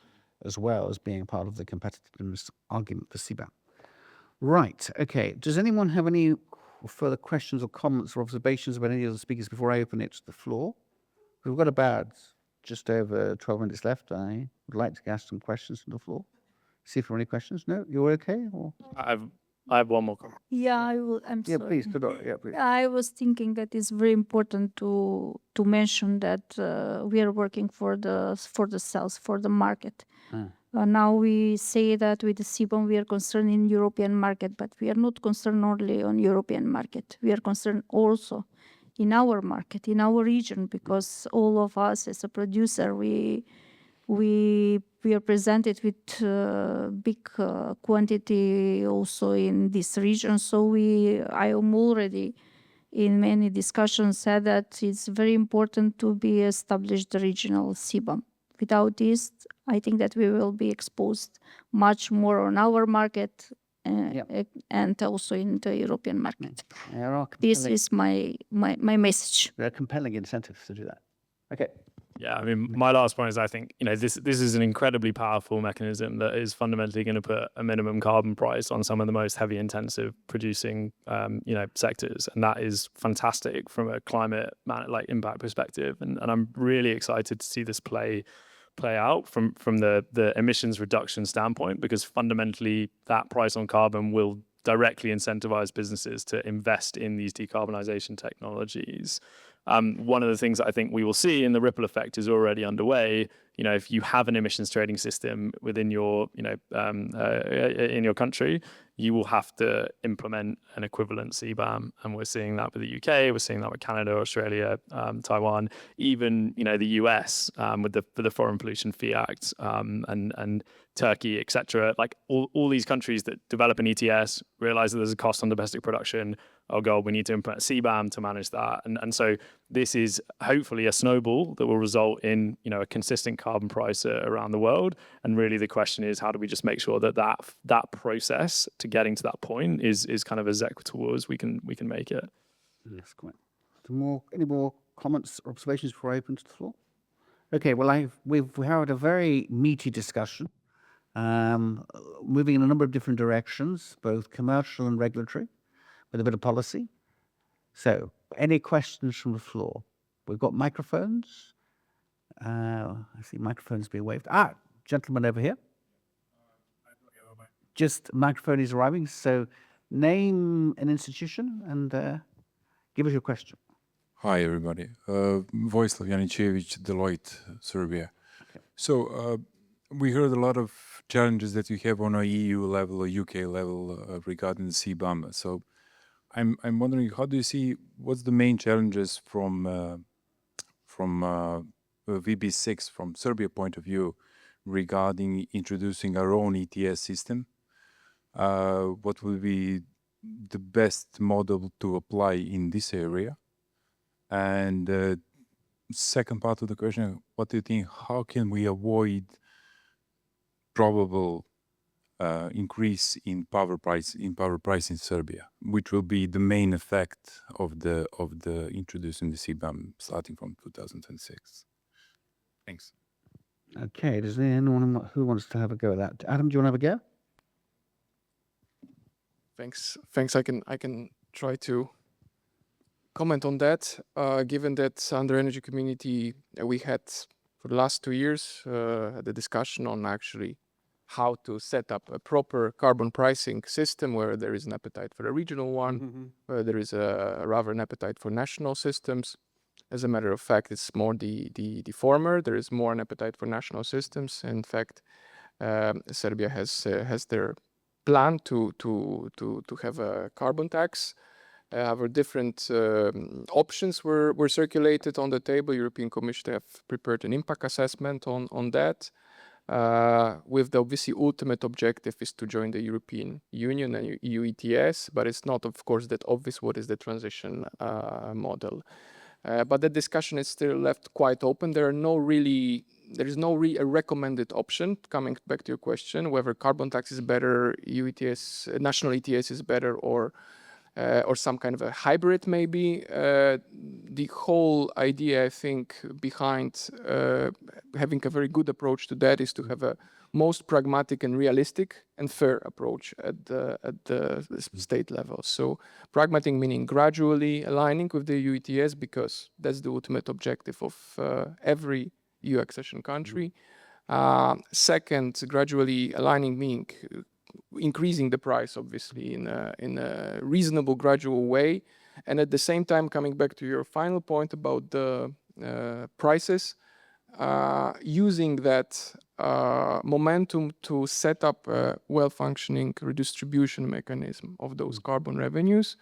B: as well as being part of the competitiveness argument for CBAM. Right, okay. Does anyone have any further questions or comments or observations about any of the speakers before I open it to the floor? We've got about just over 12 minutes left. I would like to ask some questions from the floor. See if there are any questions. No, you're okay? Or?
F: I have one more comment.
C: Yeah, I'm
B: Yeah,
C: sorry.
B: please, Todorka, yeah, please.
C: I was thinking that it's very important to mention that we are working for the sales, for the market. Now we say that with the CBAM we are concerned in European market, but we are not concerned only on European market. We are concerned also in our market, in our region, because all of us as a producer, we are presented with big quantity also in this region. So I am already in many discussions said that it's very important to be established regional CBAM. Without this, I think that we will be exposed much more on our market and also in the European market. This is my message.
B: There are compelling incentives to do that. Okay.
F: Yeah, I mean, my last point is I think, this is an incredibly powerful mechanism that is fundamentally going to put a minimum carbon price on some of the most heavy intensive producing, sectors. And that is fantastic from a climate impact perspective. And I'm really excited to see this play out from the emissions reduction standpoint, because fundamentally that price on carbon will directly incentivize businesses to invest in these decarbonization technologies. One of the things that I think we will see, and the ripple effect is already underway, if you have an emissions trading system within your, in your country, you will have to implement an equivalent CBAM. And we're seeing that with the UK, we're seeing that with Canada, Australia, Taiwan, even, the US with the Foreign Pollution Fee Act and Turkey, etc. Like all these countries that develop an ETS realize that there's a cost on domestic production. Oh God, we need to implement CBAM to manage that. And so this is hopefully a snowball that will result in, a consistent carbon price around the world. And really the question is, how do we just make sure that process to getting to that point is kind of as equitable as we can make it.
B: Yes, quite. Any more comments or observations before I open to the floor? Okay, well, we've had a very meaty discussion, moving in a number of different directions, both commercial and regulatory, with a bit of policy. So, any questions from the floor? We've got microphones. I see microphones being waved. Gentleman over here. Just microphone is arriving. So, name an institution and give us your question.
G: Hi, everybody. Vojislav Janičević, Deloitte, Serbia. Okay. So, we heard a lot of challenges that you have on a EU level or UK level regarding the CBAM. So, I'm wondering, how do you see what's the main challenges from VB6 from Serbia point of view regarding introducing our own ETS system? What will be the best model to apply in this area? And second part of the question, what do you think, how can we avoid probable increase in power price in Serbia, which will be the main effect of the introducing the CBAM starting from 2026? Thanks.
B: Okay, does anyone who wants to have a go at that? Adam, do you want to have a go?
E: Thanks. I can try to comment on that. Given that under Energy Community we had for the last 2 years the discussion on actually how to set up a proper carbon pricing system where there is an appetite for a regional one, where there is rather an appetite for national systems. As a matter of fact, it's more the former. There is more an appetite for national systems. In fact, Serbia has their plan to have a carbon tax. Our different options were circulated on the table. European Commission have prepared an impact assessment on that. With the obviously ultimate objective is to join the European Union and EU ETS, but it's not, of course, that obvious what is the transition model. But the discussion is still left quite open. There is no a recommended option. Coming back to your question, whether carbon tax is better, EU ETS, national ETS is better, or or some kind of a hybrid maybe. The whole idea, I think, behind having a very good approach to that is to have a most pragmatic and realistic and fair approach at the state level. So pragmatic meaning gradually aligning with the EU ETS, because that's the ultimate objective of every EU accession country. Second, gradually aligning meaning increasing the price, obviously, in a reasonable, gradual way. And at the same time, coming back to your final point about the prices, using that momentum to set up a well-functioning redistribution mechanism of those carbon revenues.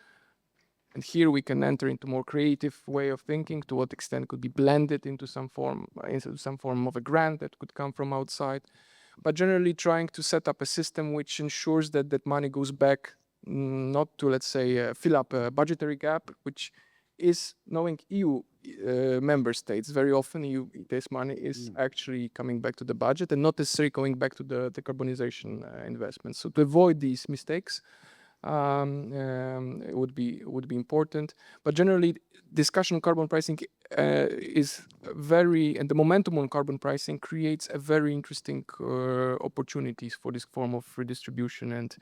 E: And here we can enter into more creative way of thinking, to what extent could be blended into some form of a grant that could come from outside. But generally trying to set up a system which ensures that that money goes back, not to, let's say, fill up a budgetary gap, which is, knowing EU member states, very often this money is actually coming back to the budget and not necessarily going back to the decarbonization investments. So to avoid these mistakes, it would be important. But generally, discussion on carbon pricing is and the momentum on carbon pricing creates a very interesting opportunities for this form of redistribution and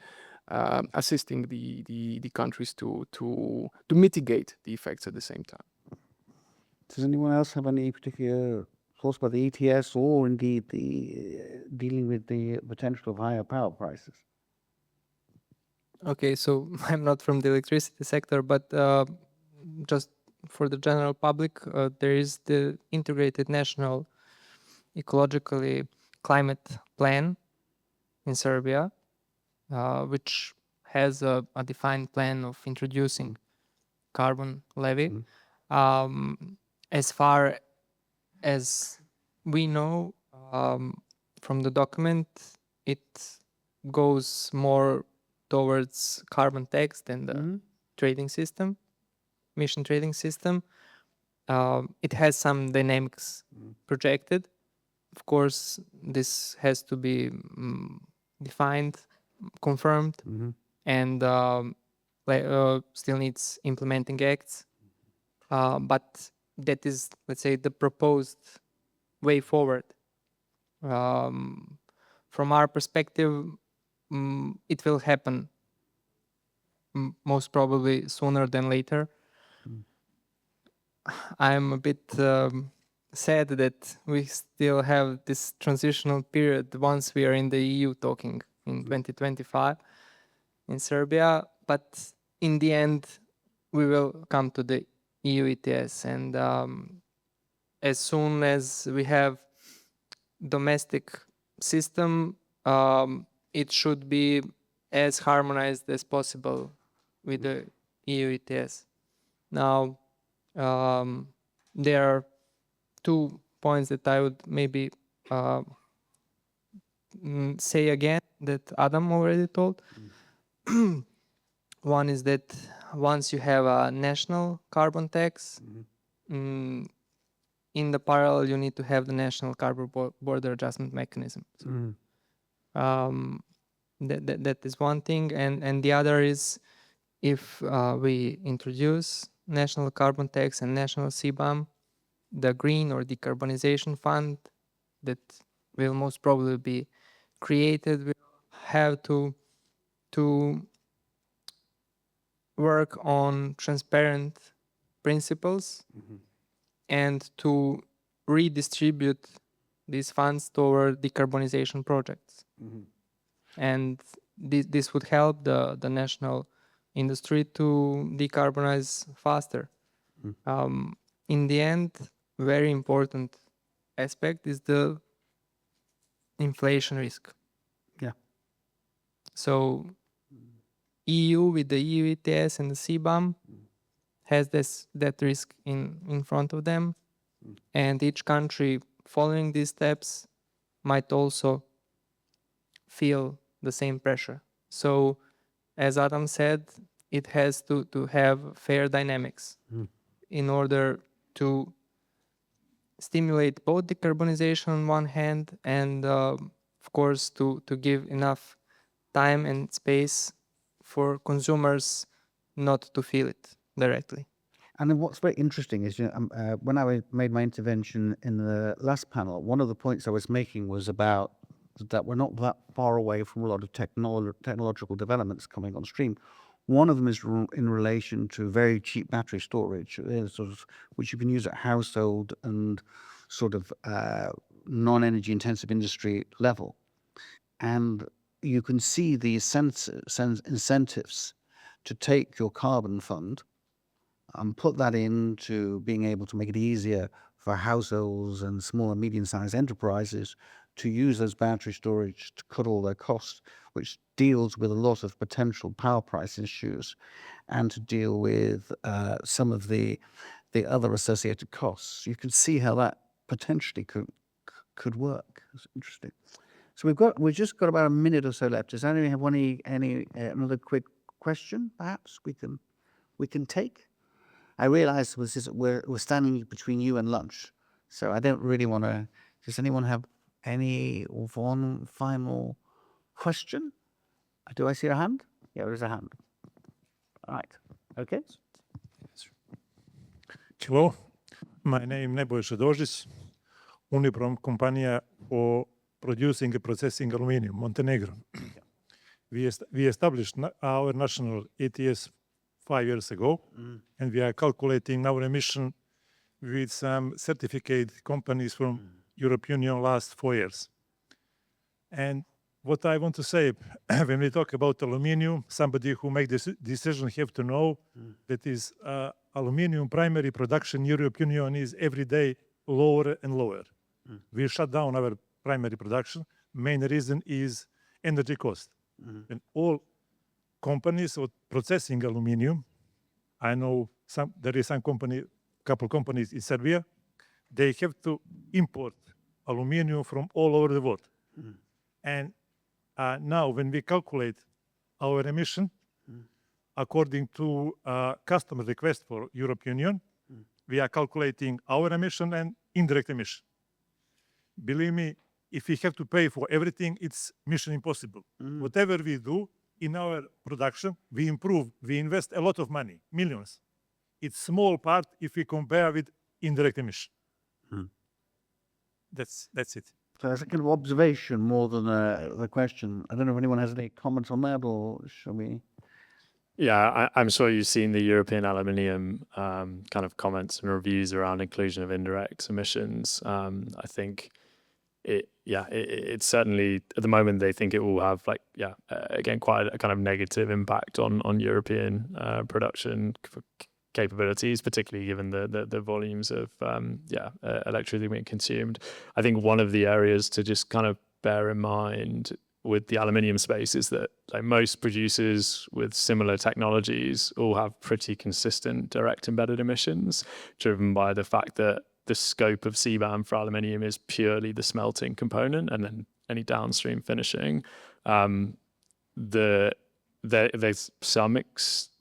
E: assisting the countries to mitigate the effects at the same time.
B: Does anyone else have any particular thoughts about the ETS, or indeed the dealing with the potential of higher power prices?
D: Okay, so I'm not from the electricity sector, but just for the general public, there is the Integrated National Ecologically Climate Plan in Serbia, which has a defined plan of introducing carbon levy. As far as we know from the document, it goes more towards carbon tax than the trading system, emission trading system. It has some dynamics projected. Of course, this has to be defined, confirmed, and still needs implementing acts. But that is, let's say, the proposed way forward. From our perspective, it will happen most probably sooner than later. I'm a bit sad that we still have this transitional period once we are in the EU talking in 2025 in Serbia, but in the end we will come to the EU ETS, and as soon as we have domestic system, it should be as harmonized as possible with the EU ETS. Now, there are 2 points that I would maybe say again that Adam already told. One is that once you have a national carbon tax, in the parallel you need to have the national carbon border adjustment mechanism. So, that is one thing, and the other is if we introduce national carbon tax and national CBAM, the green or decarbonization fund that will most probably be created will have to work on transparent principles and to redistribute these funds toward decarbonization projects. And this would help the national industry to decarbonize faster. In the end, very important aspect is the inflation risk.
B: Yeah.
D: So EU with the EU ETS and the CBAM has that risk in front of them, and each country following these steps might also feel the same pressure. So, as Adam said, it has to have fair dynamics in order to stimulate both decarbonization on one hand and, of course, to give enough time and space for consumers not to feel it directly.
B: And then what's very interesting is, when I made my intervention in the last panel, one of the points I was making was about that we're not that far away from a lot of technological developments coming on stream. One of them is in relation to very cheap battery storage, which you can use at household and sort of non-energy intensive industry level. And you can see the incentives to take your carbon fund and put that into being able to make it easier for households and small and medium-sized enterprises to use those battery storage to cut all their costs, which deals with a lot of potential power price issues, and to deal with some of the other associated costs. You can see how that potentially could work. It's interesting. So we've just got about a minute or so left. Does anyone have any another quick question? Perhaps we can take. I realise we're standing between you and lunch, so I don't really want to. Does anyone have one final question? Do I see a hand? Yeah, there's a hand. All right. Okay.
H: Hello, my name is Nebojša Dožić, Uniprom company for producing and processing aluminium, Montenegro. We established our national ETS 5 years ago, and we are calculating our emission with some certificate companies from European Union last 4 years. And what I want to say, when we talk about aluminium, somebody who make this decision have to know that is aluminium primary production in European Union is every day lower and lower. We shut down our primary production. Main reason is energy cost. And all companies of processing aluminium, I know there is couple companies in Serbia, they have to import aluminium from all over the world. And now when we calculate our emission, according to customer request for European Union, we are calculating our emission and indirect emission. Believe me, if we have to pay for everything, it's mission impossible. Whatever we do in our production, we improve, we invest a lot of money, millions. It's small part if we compare with indirect emission. That's it.
B: So that's a kind of observation more than a question. I don't know if anyone has any comments on that, or shall we?
F: Yeah, I'm sure you've seen the European aluminium kind of comments and reviews around inclusion of indirect emissions. I think it's certainly at the moment they think it will have again quite a kind of negative impact on European production capabilities, particularly given the volumes of electricity being consumed. I think one of the areas to just kind of bear in mind with the aluminium space is that most producers with similar technologies all have pretty consistent direct embedded emissions, driven by the fact that the scope of CBAM for aluminium is purely the smelting component and then any downstream finishing. There's some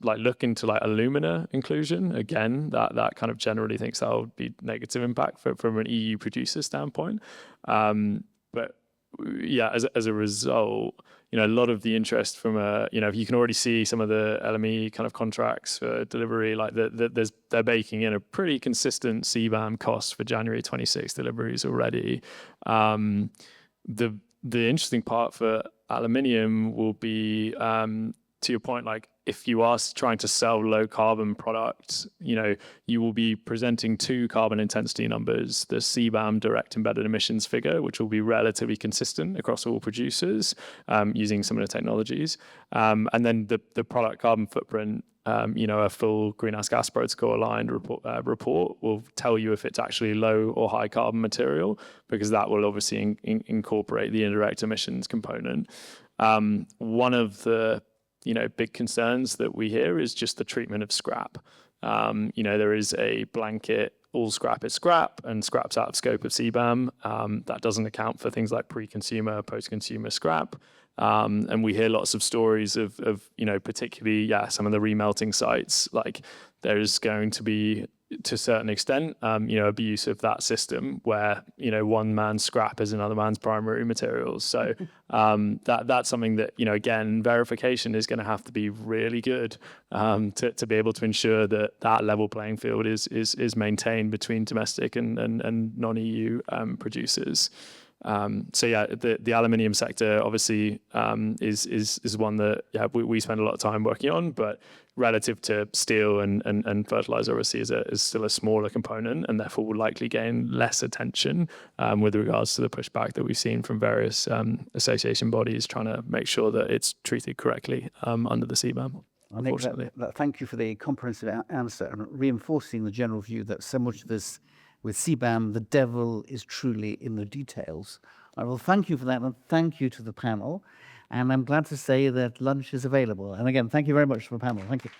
F: look into alumina inclusion. Again, that kind of generally thinks that would be negative impact from an EU producer standpoint. But yeah, as a result, a lot of the interest from you can already see some of the LME kind of contracts for delivery, they're baking in a pretty consistent CBAM cost for January 26 deliveries already. The interesting part for aluminium will be, to your point, if you are trying to sell low carbon products, you will be presenting two carbon intensity numbers, the CBAM direct embedded emissions figure, which will be relatively consistent across all producers using similar technologies. And then the product carbon footprint, a full greenhouse gas protocol aligned report will tell you if it's actually low or high carbon material, because that will obviously incorporate the indirect emissions component. One of the big concerns that we hear is just the treatment of scrap. There is a blanket, all scrap is scrap, and scrap's out of scope of CBAM. That doesn't account for things like pre-consumer, post-consumer scrap. And we hear lots of stories of particularly, some of the remelting sites. There's going to be to a certain extent, abuse of that system where, one man's scrap is another man's primary materials. So that's something that, again, verification is going to have to be really good to be able to ensure that level playing field is maintained between domestic and non-EU producers. The aluminium sector obviously is one that we spend a lot of time working on, but relative to steel and fertilizer obviously is still a smaller component, and therefore will likely gain less attention with regards to the pushback that we've seen from various association bodies trying to make sure that it's treated correctly under the CBAM. Unfortunately.
B: Thank you for the comprehensive answer and reinforcing the general view that so much of this with CBAM, the devil is truly in the details. I will thank you for that, and thank you to the panel. And I'm glad to say that lunch is available. And again, thank you very much for the panel. Thank you.